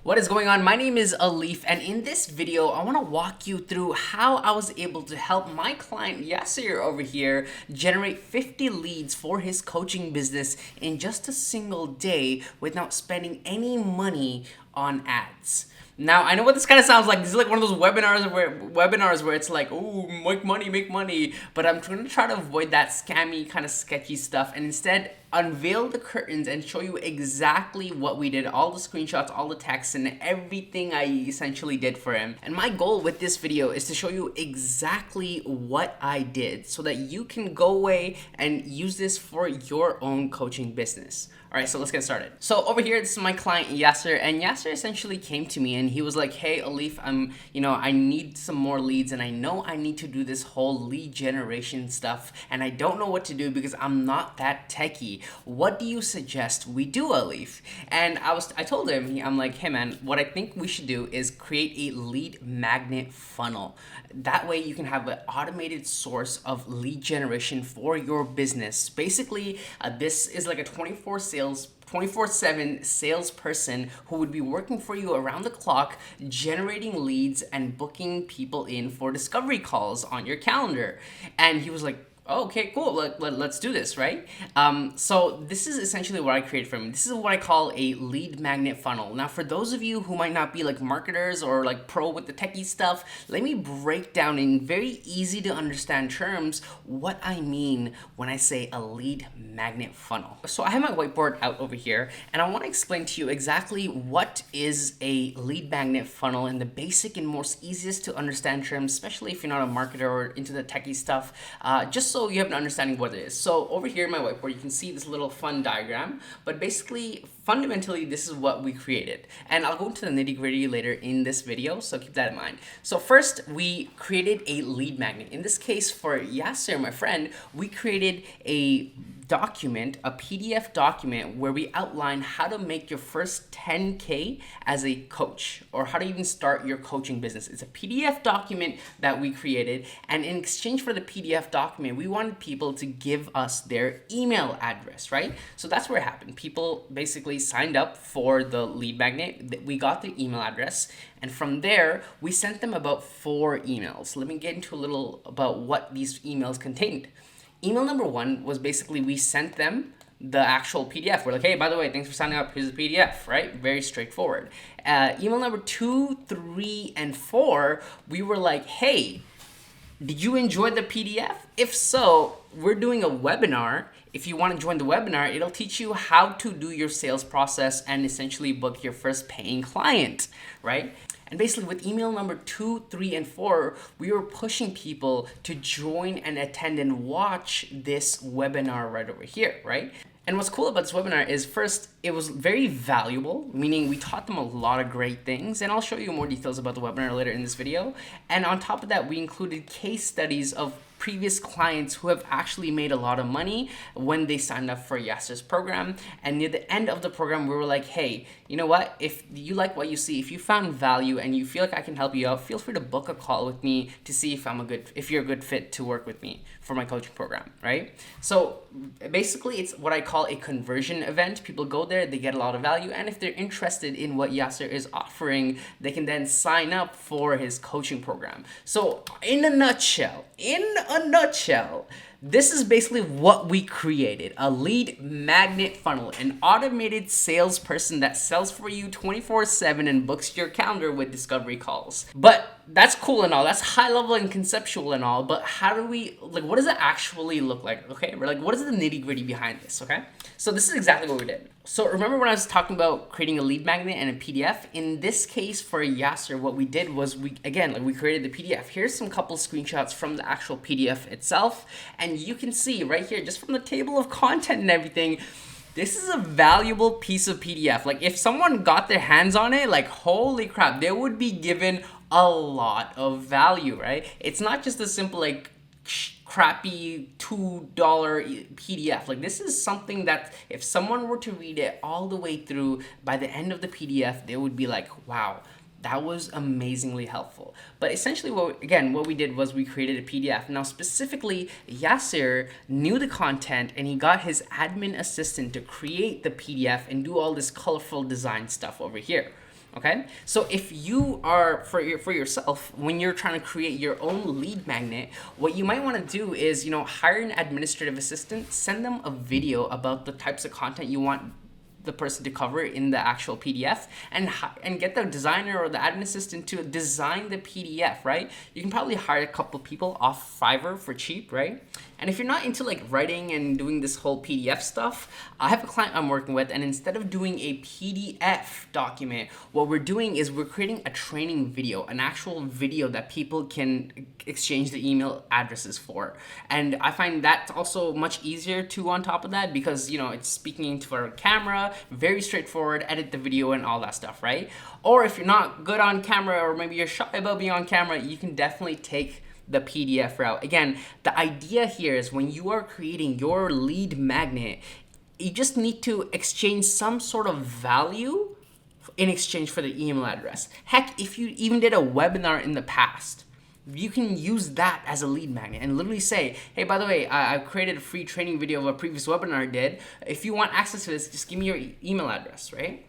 What is going on? My name is Alif, and in this video, I want to walk you through how I was able to help my client Yasser over here generate 50 leads for his coaching business in just a single day without spending any money on ads. Now, I know what this kind of sounds like. This is like one of those webinars where it's like, oh, make money. But I'm going to try to avoid that scammy kind of sketchy stuff and instead unveil the curtains and show you exactly what we did, all the screenshots, all the text, and everything I essentially did for him. And my goal with this video is to show you exactly what I did so that you can go away and use this for your own coaching business. All right, so let's get started. So over here, this is my client Yasser, and Yasser essentially came to me and he was like, "Hey, Alif, I need some more leads, and I know I need to do this whole lead generation stuff, and I don't know what to do because I'm not that techie. What do you suggest we do, Alif?" And I told him, I'm like, "Hey man, what I think we should do is create a lead magnet funnel. That way you can have an automated source of lead generation for your business. Basically, this is like a 24/7 salesperson who would be working for you around the clock, generating leads and booking people in for discovery calls on your calendar." And he was like, "Oh, okay, cool. Let's do this, right?" So this is essentially what I created for him. This is what I call a lead magnet funnel. Now, for those of you who might not be like marketers or like pro with the techie stuff, let me break down in very easy to understand terms what I mean when I say a lead magnet funnel. So I have my whiteboard out over here, and I want to explain to you exactly what is a lead magnet funnel in the basic and most easiest to understand terms, especially if you're not a marketer or into the techie stuff, just so you have an understanding of what it is. So over here in my whiteboard, you can see this little fun diagram, but basically, fundamentally, this is what we created. And I'll go into the nitty gritty later in this video, so keep that in mind. So first, we created a lead magnet. In this case, for Yasser, my friend, we created a document, a PDF document where we outline how to make your first 10K as a coach, or how to even start your coaching business. It's a PDF document that we created, and in exchange for the PDF document, we wanted people to give us their email address, right? So that's where it happened. People basically signed up for the lead magnet. We got the email address, and from there, we sent them about 4 emails. Let me get into a little about what these emails contained. Email number 1 was basically we sent them the actual PDF. We're like, "Hey, by the way, thanks for signing up. Here's the PDF," right? Very straightforward. Email number 2, 3, and 4, we were like, "Hey, did you enjoy the PDF? If so, we're doing a webinar. If you want to join the webinar, it'll teach you how to do your sales process and essentially book your first paying client," right? And basically with email number 2, 3, and 4, we were pushing people to join and attend and watch this webinar right over here, right? And what's cool about this webinar is, first, it was very valuable, meaning we taught them a lot of great things, and I'll show you more details about the webinar later in this video. And on top of that, we included case studies of previous clients who have actually made a lot of money when they signed up for Yasser's program. And near the end of the program, we were like, "Hey, you know what? If you like what you see, if you found value and you feel like I can help you out, feel free to book a call with me to see if you're a good fit to work with me for my coaching program," right? So basically, it's what I call a conversion event. People go there, they get a lot of value, and if they're interested in what Yasser is offering, they can then sign up for his coaching program. So in a nutshell, this is basically what we created: a lead magnet funnel, an automated salesperson that sells for you 24/7 and books your calendar with discovery calls. But that's cool and all, that's high level and conceptual and all, but how do we, what does it actually look like? Okay, we're like, what is the nitty gritty behind this? Okay, so this is exactly what we did. So remember when I was talking about creating a lead magnet and a PDF? In this case for Yasser, what we did was we created the PDF. Here's some couple screenshots from the actual PDF itself, and you can see right here, just from the table of content and everything, this is a valuable piece of PDF. Like, if someone got their hands on it, like, holy crap, they would be given a lot of value, right? It's not just a simple, like, crappy $2 PDF. Like, this is something that if someone were to read it all the way through, by the end of the PDF, they would be like, "Wow, that was amazingly helpful." But essentially, what we did was we created a PDF. Now, specifically, Yasser knew the content, and he got his admin assistant to create the PDF and do all this colorful design stuff over here. Okay, so if you are for yourself, when you're trying to create your own lead magnet, what you might want to do is, hire an administrative assistant, send them a video about the types of content you want the person to cover in the actual PDF, and get the designer or the admin assistant to design the PDF, right? You can probably hire a couple people off Fiverr for cheap, right? And if you're not into like writing and doing this whole PDF stuff, I have a client I'm working with, and instead of doing a PDF document, what we're doing is we're creating a training video, an actual video that people can exchange the email addresses for. And I find that's also much easier too on top of that, because it's speaking into our camera, very straightforward, edit the video and all that stuff, right? Or if you're not good on camera, or maybe you're shy about being on camera, you can definitely take the PDF route. Again, the idea here is when you are creating your lead magnet, you just need to exchange some sort of value in exchange for the email address. Heck, if you even did a webinar in the past, you can use that as a lead magnet and literally say, hey, by the way, I've created a free training video of a previous webinar I did. If you want access to this, just give me your email address, right?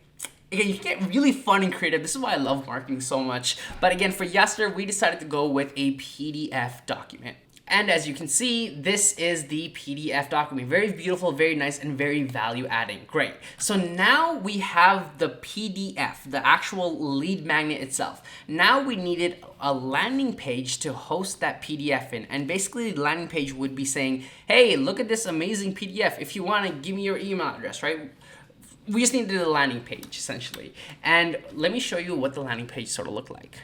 Again, you can get really fun and creative. This is why I love marketing so much. But again, for Yasser, we decided to go with a PDF document. And as you can see, this is the PDF document. Very beautiful, very nice, and very value adding. Great. So now we have the PDF, the actual lead magnet itself. Now we needed a landing page to host that PDF in. And basically the landing page would be saying, hey, look at this amazing PDF. If you want to give me your email address, right? We just needed a landing page essentially. And let me show you what the landing page sort of looked like.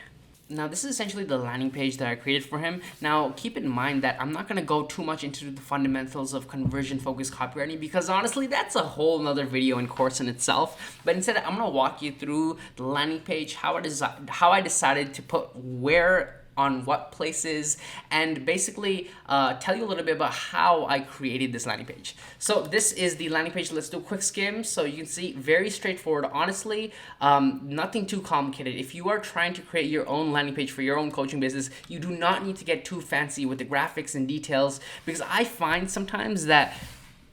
Now this is essentially the landing page that I created for him. Now keep in mind that I'm not going to go too much into the fundamentals of conversion focused copywriting, because honestly that's a whole nother video and course in itself. But instead I'm going to walk you through the landing page, how I decided to put where on what places, and basically tell you a little bit about how I created this landing page. So this is the landing page. Let's do a quick skim. So you can see, very straightforward, honestly, nothing too complicated. If you are trying to create your own landing page for your own coaching business, you do not need to get too fancy with the graphics and details, because I find sometimes that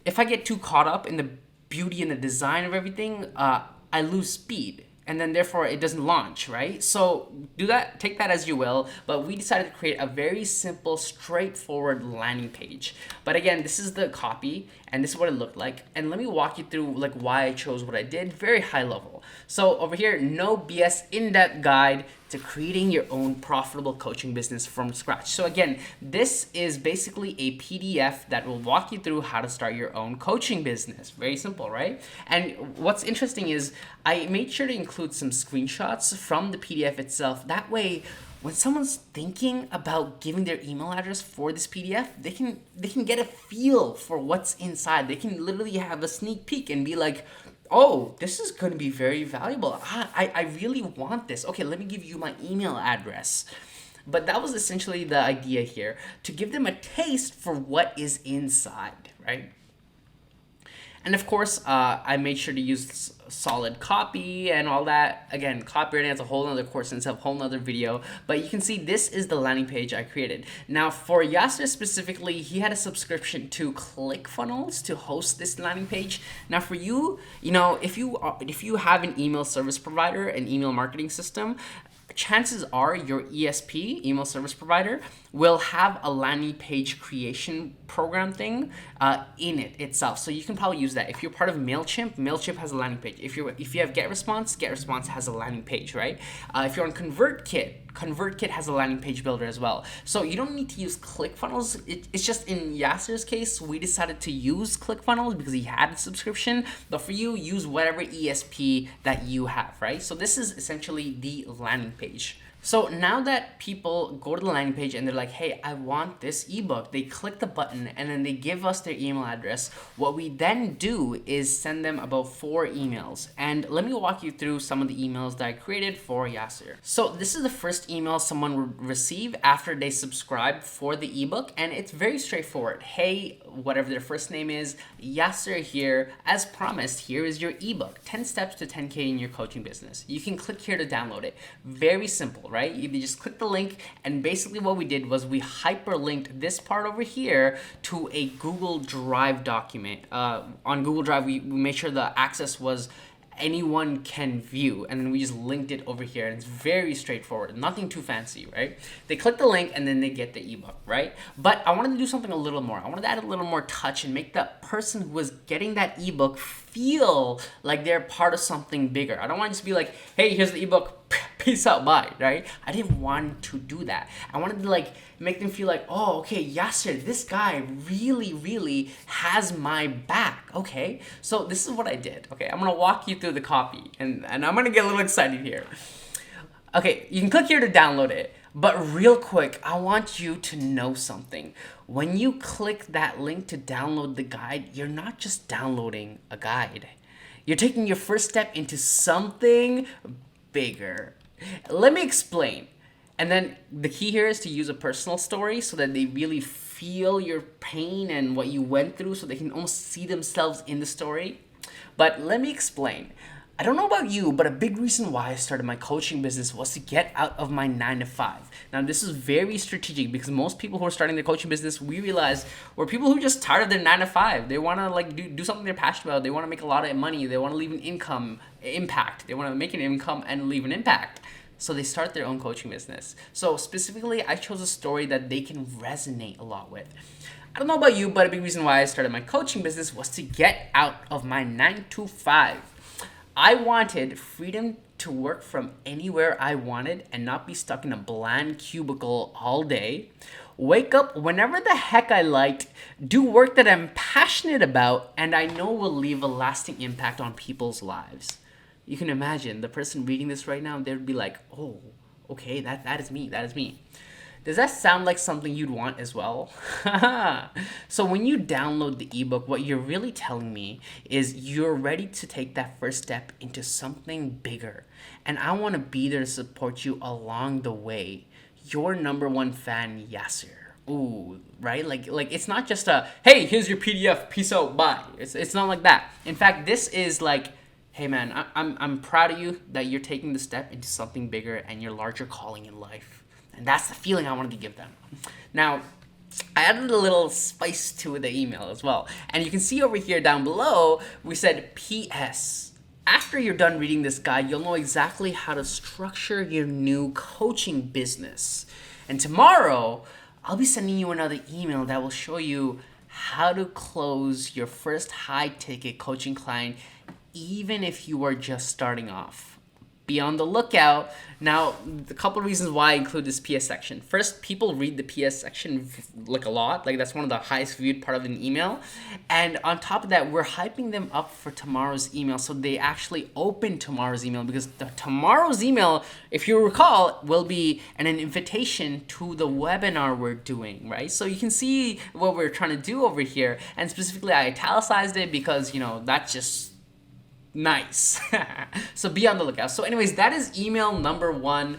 if I get too caught up in the beauty and the design of everything, I lose speed. And then therefore it doesn't launch, right? So do that, take that as you will, but we decided to create a very simple, straightforward landing page. But again, this is the copy and this is what it looked like. And let me walk you through like why I chose what I did, very high level. So over here, no BS in-depth guide to creating your own profitable coaching business from scratch. So again, this is basically a PDF that will walk you through how to start your own coaching business. Very simple, right? And what's interesting is I made sure to include some screenshots from the PDF itself. That way, when someone's thinking about giving their email address for this PDF, they can get a feel for what's inside. They can literally have a sneak peek and be like, oh, this is going to be very valuable. I really want this. Okay, let me give you my email address. But that was essentially the idea here, to give them a taste for what is inside, right? And of course, I made sure to use solid copy and all that. Again, copywriting has a whole nother course and it's a whole nother video. But you can see this is the landing page I created. Now for Yasser specifically, he had a subscription to ClickFunnels to host this landing page. Now for you, if you have an email service provider, an email marketing system, chances are your ESP, email service provider, will have a landing page creation program thing in it itself. So you can probably use that. If you're part of MailChimp, MailChimp has a landing page. If you have GetResponse, GetResponse has a landing page, right? If you're on ConvertKit has a landing page builder as well. So you don't need to use ClickFunnels. It's just in Yasser's case, we decided to use ClickFunnels because he had a subscription. But for you, use whatever ESP that you have, right? So this is essentially the landing page. So now that people go to the landing page and they're like, hey, I want this ebook, they click the button and then they give us their email address. What we then do is send them about 4 emails. And let me walk you through some of the emails that I created for Yasser. So this is the first email someone would receive after they subscribe for the ebook. And it's very straightforward. Hey, whatever their first name is, Yasser here. As promised, here is your ebook, 10 Steps to 10K in Your Coaching Business. You can click here to download it. Very simple, right? You just click the link, and basically what we did was we hyperlinked this part over here to a Google Drive document. On Google Drive, we made sure the access was anyone can view, and then we just linked it over here, and it's very straightforward, nothing too fancy, right? They click the link and then they get the ebook, right? But I wanted to do something a little more. I wanted to add a little more touch and make the person who was getting that ebook feel like they're part of something bigger. I don't want to just be like, hey, here's the ebook, peace out, bye, right? I didn't want to do that. I wanted to like make them feel like, oh, okay, Yasser, this guy really has my back, okay? So this is what I did, okay? I'm gonna walk you through the copy, and I'm gonna get a little excited here. Okay, you can click here to download it, but real quick, I want you to know something. When you click that link to download the guide, you're not just downloading a guide. You're taking your first step into something bigger. Let me explain. And then the key here is to use a personal story so that they really feel your pain and what you went through, so they can almost see themselves in the story. But let me explain. I don't know about you, but a big reason why I started my coaching business was to get out of my 9-to-5. Now, this is very strategic because most people who are starting their coaching business, we realize, were people who just tired of their 9-to-5. They want to like do something they're passionate about. They want to make a lot of money. They want to leave an impact. They want to make an income and leave an impact. So they start their own coaching business. So specifically, I chose a story that they can resonate a lot with. I don't know about you, but a big reason why I started my coaching business was to get out of my 9-to-5. I wanted freedom to work from anywhere I wanted and not be stuck in a bland cubicle all day. Wake up whenever the heck I liked, do work that I'm passionate about, and I know will leave a lasting impact on people's lives. You can imagine the person reading this right now, they'd be like, oh, okay, that is me, that is me. Does that sound like something you'd want as well? So when you download the ebook, what you're really telling me is you're ready to take that first step into something bigger. And I want to be there to support you along the way. Your number one fan, Yasser. Ooh, right? Like it's not just a, hey, here's your PDF, peace out, bye. It's not like that. In fact, this is like, hey man, I'm proud of you that you're taking the step into something bigger and your larger calling in life. And that's the feeling I wanted to give them. Now, I added a little spice to the email as well. And you can see over here down below, we said PS. After you're done reading this guide, you'll know exactly how to structure your new coaching business. And tomorrow, I'll be sending you another email that will show you how to close your first high-ticket coaching client, even if you are just starting off. Be on the lookout. Now, a couple of reasons why I include this PS section. First, people read the PS section like a lot. Like that's one of the highest viewed part of an email. And on top of that, we're hyping them up for tomorrow's email. So they actually open tomorrow's email because tomorrow's email, if you recall, will be an invitation to the webinar we're doing, right? So you can see what we're trying to do over here. And specifically, I italicized it because, that's just nice. So be on the lookout. So anyways, that is email number 1.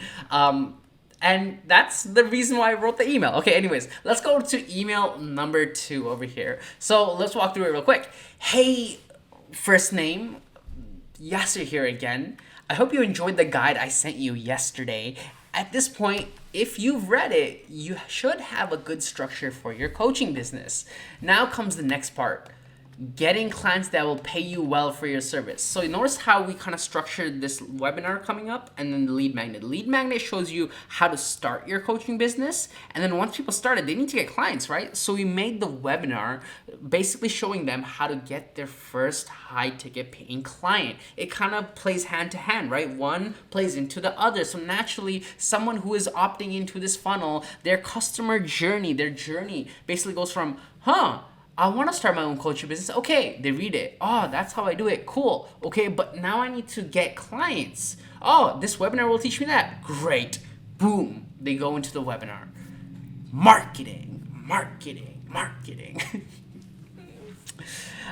And that's the reason why I wrote the email. Okay, anyways, let's go to email number 2 over here. So let's walk through it real quick. Hey, first name, Yasser here again. I hope you enjoyed the guide I sent you yesterday. At this point, if you've read it, you should have a good structure for your coaching business. Now comes the next part. Getting clients that will pay you well for your service. So notice how we kind of structured this webinar coming up and then the lead magnet. Lead magnet shows you how to start your coaching business. And then once people started, they need to get clients, right? So we made the webinar basically showing them how to get their first high ticket paying client. It kind of plays hand to hand, right? One plays into the other. So naturally, someone who is opting into this funnel, their customer journey, their journey basically goes from, I want to start my own coaching business. Okay, they read it. Oh, that's how I do it. Cool. Okay, but now I need to get clients. Oh, this webinar will teach me that. Great. Boom. They go into the webinar. Marketing.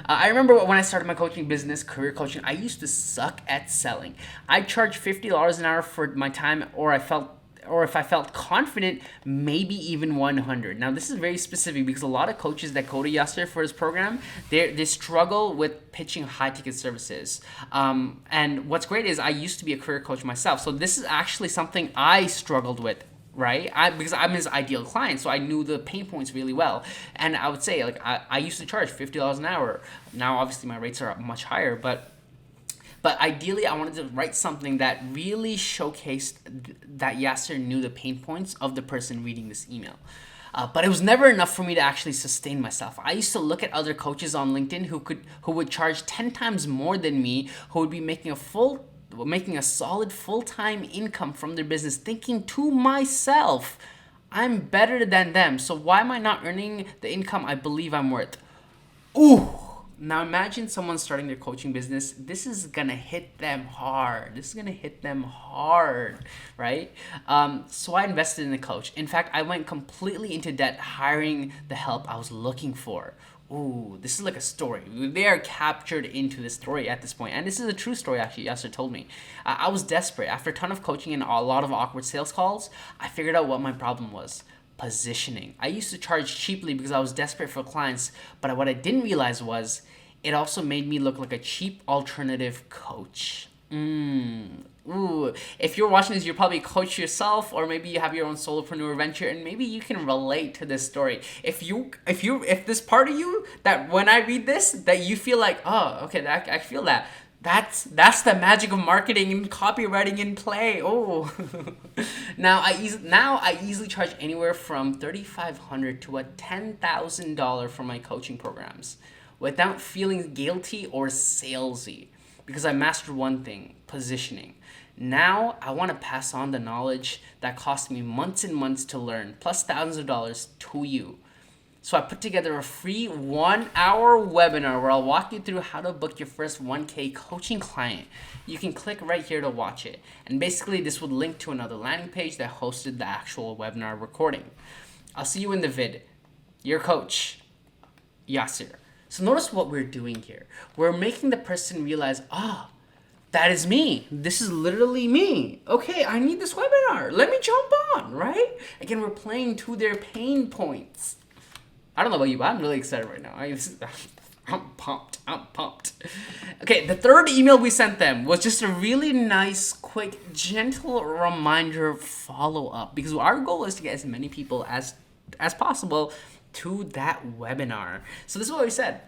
I remember when I started my coaching business, career coaching, I used to suck at selling. I'd charge $50 an hour for my time, or if I felt confident, maybe even 100. Now, this is very specific because a lot of coaches that go to Yasser for his program, they struggle with pitching high-ticket services. And what's great is I used to be a career coach myself, so this is actually something I struggled with, right? Because I'm his ideal client, so I knew the pain points really well. And I would say, I used to charge $50 an hour. Now, obviously, my rates are much higher, but But ideally, I wanted to write something that really showcased that Yasser knew the pain points of the person reading this email. But it was never enough for me to actually sustain myself. I used to look at other coaches on LinkedIn who would charge 10 times more than me, who would be making a solid full-time income from their business, thinking to myself, I'm better than them, so why am I not earning the income I believe I'm worth? Ooh. Now imagine someone starting their coaching business. This is gonna hit them hard. This is gonna hit them hard, right? So I invested in a coach. In fact, I went completely into debt hiring the help I was looking for. Ooh, this is like a story. They are captured into this story at this point. And this is a true story, actually, Yasser told me. I was desperate. After a ton of coaching and a lot of awkward sales calls, I figured out what my problem was. Positioning. I used to charge cheaply because I was desperate for clients, but what I didn't realize was it also made me look like a cheap alternative coach. Ooh, if you're watching this, you're probably a coach yourself, or maybe you have your own solopreneur venture, and maybe you can relate to this story. If this part of you that when I read this, that you feel like, oh, okay, I feel that. That's the magic of marketing and copywriting in play. Oh, now I easily charge anywhere from $3,500 to $10,000 for my coaching programs, without feeling guilty or salesy, because I mastered one thing: positioning. Now I want to pass on the knowledge that cost me months and months to learn, plus thousands of dollars, to you. So I put together a free 1-hour webinar where I'll walk you through how to book your first 1K coaching client. You can click right here to watch it. And basically this would link to another landing page that hosted the actual webinar recording. I'll see you in the vid. Your coach, Yasser. So notice what we're doing here. We're making the person realize, that is me. This is literally me. Okay, I need this webinar. Let me jump on, right? Again, we're playing to their pain points. I don't know about you, but I'm really excited right now. I'm pumped. Okay, the third email we sent them was just a really nice, quick, gentle reminder follow-up, because our goal is to get as many people as possible to that webinar. So this is what we said.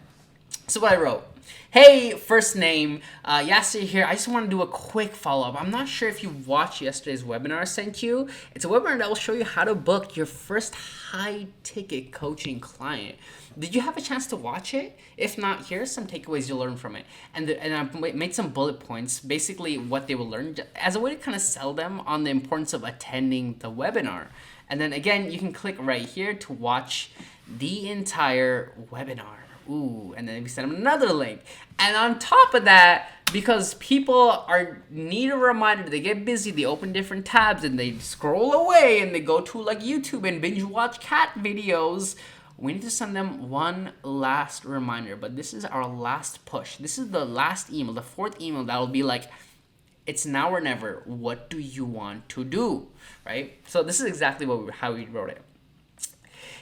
So what I wrote: hey, first name, Yasser here. I just want to do a quick follow-up. I'm not sure if you watched yesterday's webinar I sent you. It's a webinar that will show you how to book your first high-ticket coaching client. Did you have a chance to watch it? If not, here's some takeaways you'll learn from it. And I made some bullet points, basically what they will learn, as a way to kind of sell them on the importance of attending the webinar. And then again, you can click right here to watch the entire webinar. Ooh, and then we send them another link. And on top of that, because people need a reminder, they get busy, they open different tabs and they scroll away and they go to like YouTube and binge watch cat videos, we need to send them one last reminder. But this is our last push. This is the last email, the fourth email that will be like, it's now or never. What do you want to do? Right? So this is exactly how we wrote it.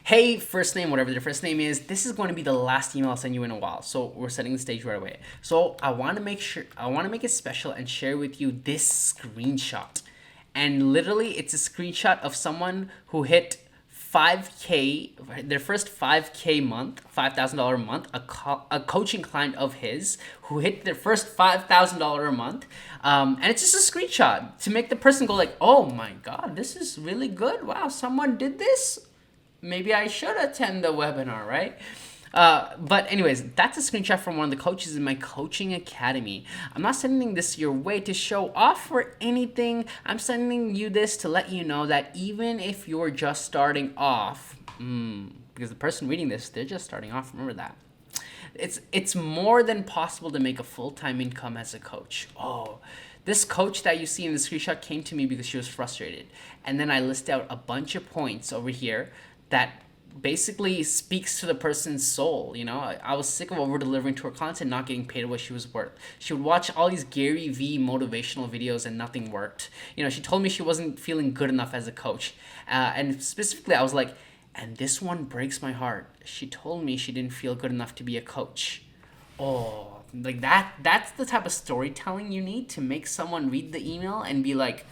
Hey, first name, whatever their first name is, this is going to be the last email I'll send you in a while. So we're setting the stage right away. So I want to make it special and share with you this screenshot. And literally it's a screenshot of someone who hit 5K, their first 5K month, $5,000 a month, a coaching client of his who hit their first $5,000 a month. And it's just a screenshot to make the person go like, oh my God, this is really good. Wow, someone did this. Maybe I should attend the webinar, right? But anyways, that's a screenshot from one of the coaches in my coaching academy. I'm not sending this your way to show off or anything. I'm sending you this to let you know that even if you're just starting off, because the person reading this, they're just starting off, remember that. It's more than possible to make a full-time income as a coach. Oh, this coach that you see in the screenshot came to me because she was frustrated. And then I list out a bunch of points over here that basically speaks to the person's soul. You know, I was sick of over delivering to her clients and not getting paid what she was worth. She would watch all these Gary V motivational videos and nothing worked. You know, she told me she wasn't feeling good enough as a coach. And specifically, I was like, and this one breaks my heart. She told me she didn't feel good enough to be a coach. Oh, like that's the type of storytelling you need to make someone read the email and be like,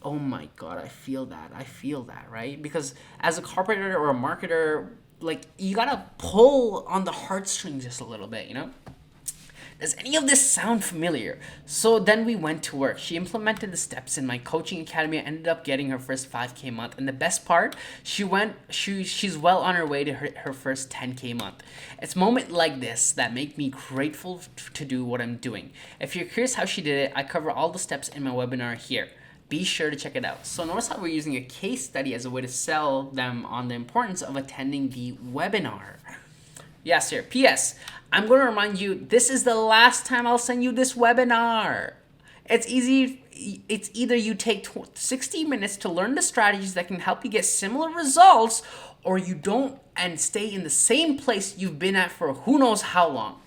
oh my God, I feel that, right? Because as a copywriter or a marketer, like, you gotta pull on the heartstrings just a little bit, you know? Does any of this sound familiar? So then we went to work. She implemented the steps in my coaching academy and ended up getting her first 5K month. And the best part, she's well on her way to her first 10K month. It's moments like this that make me grateful to do what I'm doing. If you're curious how she did it, I cover all the steps in my webinar here. Be sure to check it out. So notice how we're using a case study as a way to sell them on the importance of attending the webinar. Yes, sir. P.S. I'm going to remind you, this is the last time I'll send you this webinar. It's easy. It's either you take 60 minutes to learn the strategies that can help you get similar results, or you don't and stay in the same place you've been at for who knows how long.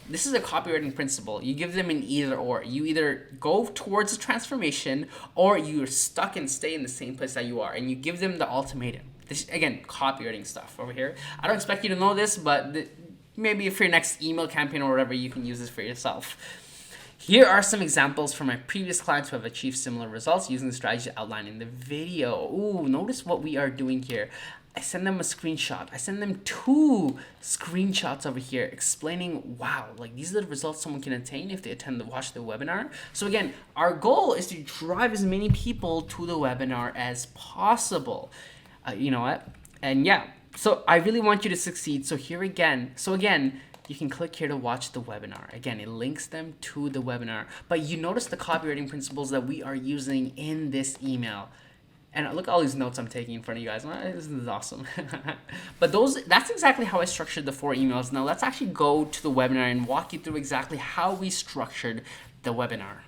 This is a copywriting principle. You give them an either or. You either go towards a transformation or you're stuck and stay in the same place that you are. And you give them the ultimatum. This, again, copywriting stuff over here. I don't expect you to know this, but maybe for your next email campaign or whatever, you can use this for yourself. Here are some examples from my previous clients who have achieved similar results using the strategy outlined in the video. Ooh, notice what we are doing here. I send them a screenshot. I send them 2 screenshots over here explaining, wow, like these are the results someone can attain if they watch the webinar. So again, our goal is to drive as many people to the webinar as possible. You know what? And yeah, so I really want you to succeed. So again, you can click here to watch the webinar. Again, it links them to the webinar. But you notice the copywriting principles that we are using in this email. And look at all these notes I'm taking in front of you guys. This is awesome. But that's exactly how I structured the 4 emails. Now let's actually go to the webinar and walk you through exactly how we structured the webinar.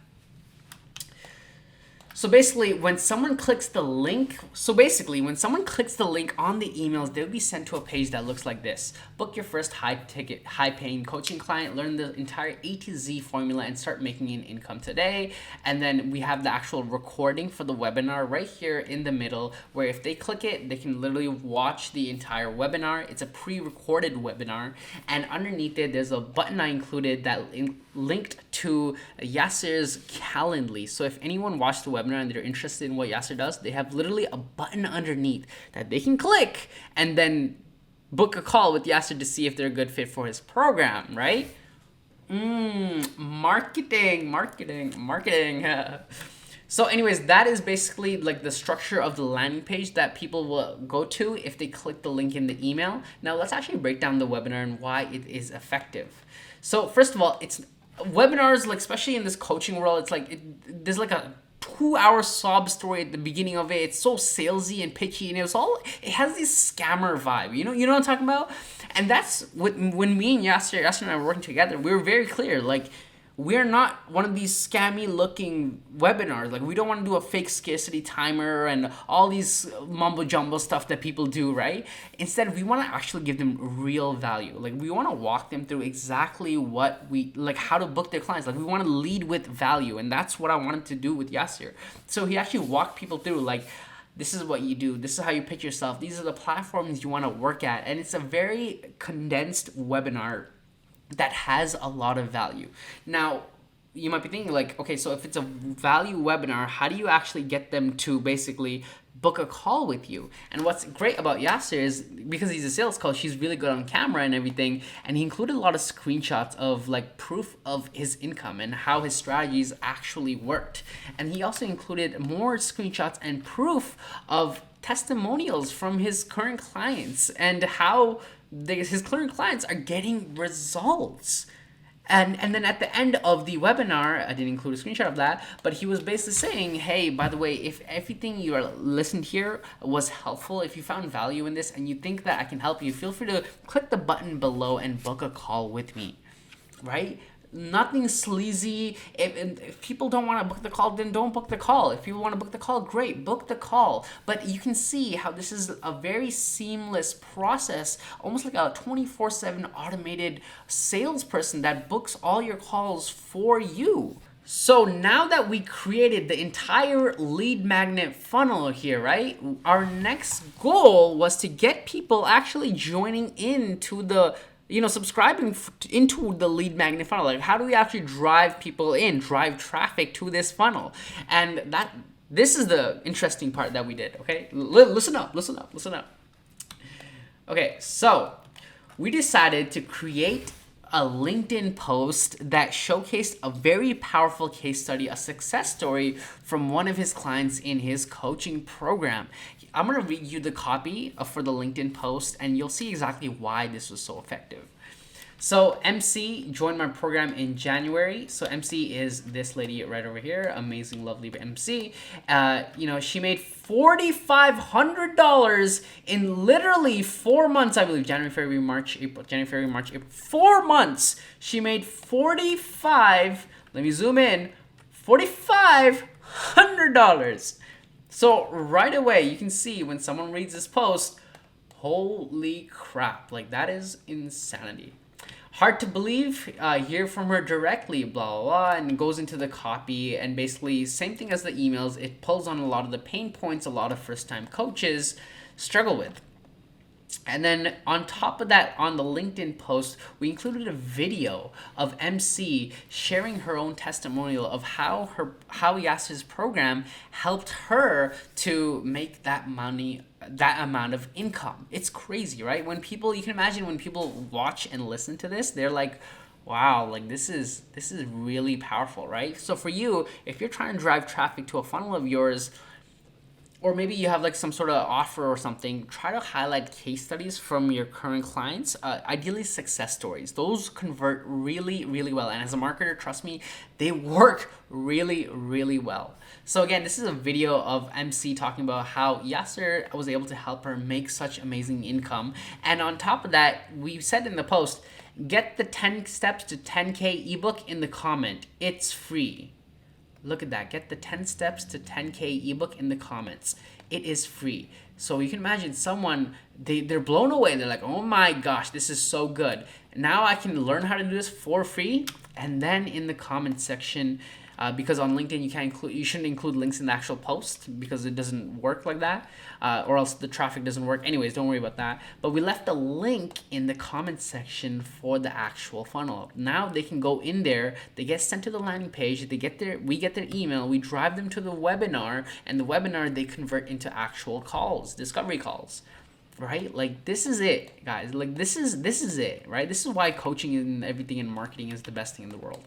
So basically, when someone clicks the link on the emails, they'll be sent to a page that looks like this. Book your first high-paying coaching client, learn the entire A to Z formula, and start making an income today. And then we have the actual recording for the webinar right here in the middle, where if they click it, they can literally watch the entire webinar. It's a pre-recorded webinar. And underneath it, there's a button I included that linked to Yasser's Calendly. So if anyone watched the webinar and they're interested in what Yasser does, they have literally a button underneath that they can click and then book a call with Yasser to see if they're a good fit for his program, right? Marketing. So anyways, that is basically like the structure of the landing page that people will go to if they click the link in the email. Now let's actually break down the webinar and why it is effective. So first of all, it's webinars, like especially in this coaching world, it's like there's like a 2-hour sob story at the beginning of it. It's so salesy and pitchy, and it has this scammer vibe. You know what I'm talking about? And that's when me and Yasser and I were working together, we were very clear, like, we're not one of these scammy looking webinars. Like, we don't want to do a fake scarcity timer and all these mumbo jumbo stuff that people do, right? Instead, we want to actually give them real value. Like, we want to walk them through exactly how to book their clients. Like, we want to lead with value. And that's what I wanted to do with Yasser. So he actually walked people through, like, this is what you do. This is how you pitch yourself. These are the platforms you want to work at. And it's a very condensed webinar that has a lot of value. Now, you might be thinking like, okay, so if it's a value webinar, how do you actually get them to basically book a call with you? And what's great about Yasser is because he's a sales coach, he's really good on camera and everything. And he included a lot of screenshots of like proof of his income and how his strategies actually worked. And he also included more screenshots and proof of testimonials from his current clients and how his current clients are getting results. And then at the end of the webinar, I didn't include a screenshot of that, but he was basically saying, hey, by the way, if everything you listened here was helpful, if you found value in this and you think that I can help you, feel free to click the button below and book a call with me, right? Nothing sleazy. If people don't want to book the call, then don't book the call. If people want to book the call, great, book the call. But you can see how this is a very seamless process, almost like a 24/7 automated salesperson that books all your calls for you. So now that we created the entire lead magnet funnel here, right? Our next goal was to get people actually joining into the subscribing into the lead magnet funnel. Like, how do we actually drive people in, drive traffic to this funnel? And this is the interesting part that we did, okay? Listen up. Okay, so we decided to create a LinkedIn post that showcased a very powerful case study, a success story from one of his clients in his coaching program. I'm going to read you the copy for the LinkedIn post, and you'll see exactly why this was so effective. So MC joined my program in January. So MC is this lady right over here, amazing, lovely MC. She made $4,500 in literally 4 months, I believe. January, February, March, April. 4 months. She made 45. Let me zoom in. $4,500. So right away, you can see when someone reads this post, holy crap! Like, that is insanity. Hard to believe, hear from her directly, blah, blah, blah, and goes into the copy, and basically same thing as the emails. It pulls on a lot of the pain points a lot of first-time coaches struggle with. And then on top of that, on the LinkedIn post, we included a video of MC sharing her own testimonial of how Yasser's program helped her to make that amount of income. It's crazy, right? When people, you can imagine when people watch and listen to this, they're like, wow, like this is really powerful, right? So for you, if you're trying to drive traffic to a funnel of yours, or maybe you have like some sort of offer or something, try to highlight case studies from your current clients, ideally success stories. Those convert really, really well. And as a marketer, trust me, they work really, really well. So again, this is a video of MC talking about how Yasser was able to help her make such amazing income. And on top of that, we said in the post, get the 10 steps to 10K ebook in the comment. It's free. Look at that. Get the 10 steps to 10K ebook in the comments. It is free. So you can imagine someone, they're blown away. They're like, oh my gosh, this is so good. Now I can learn how to do this for free. And then in the comment section, because on LinkedIn you shouldn't include links in the actual post because it doesn't work like that, or else the traffic doesn't work. Anyways, don't worry about that. But we left a link in the comment section for the actual funnel. Now they can go in there, they get sent to the landing page, we get their email, we drive them to the webinar, and the webinar they convert into actual calls, discovery calls. Right? Like, this is it, guys. Like, this is it, right? This is why coaching and everything in marketing is the best thing in the world.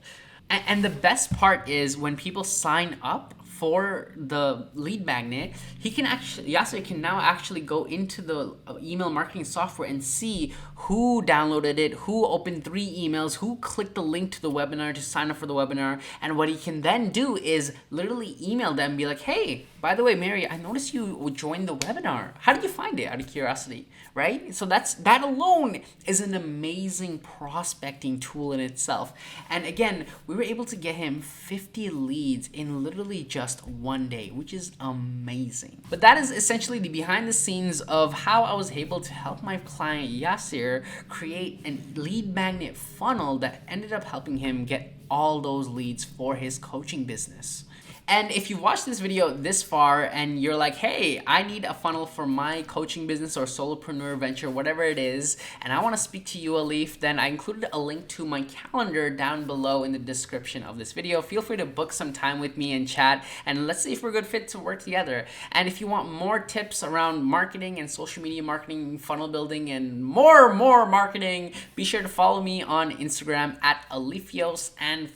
And the best part is when people sign up for the lead magnet, Yasser can now actually go into the email marketing software and see who downloaded it, who opened 3 emails, who clicked the link to the webinar to sign up for the webinar. And what he can then do is literally email them and be like, hey, by the way, Mary, I noticed you joined the webinar. How did you find it, out of curiosity, right? So that alone is an amazing prospecting tool in itself. And again, we were able to get him 50 leads in literally just 1 day, which is amazing. But that is essentially the behind the scenes of how I was able to help my client Yasser create a lead magnet funnel that ended up helping him get all those leads for his coaching business. And if you watched this video this far and you're like, hey, I need a funnel for my coaching business or solopreneur venture, whatever it is, and I want to speak to you, Alif, then I included a link to my calendar down below in the description of this video. Feel free to book some time with me and chat, and let's see if we're a good fit to work together. And if you want more tips around marketing and social media marketing, funnel building, and more marketing, be sure to follow me on Instagram at Alifios and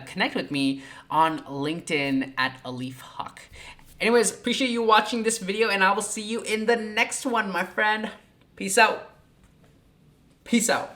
connect with me on LinkedIn at Alif Haq. Anyways, appreciate you watching this video, and I will see you in the next one, my friend. Peace out. Peace out.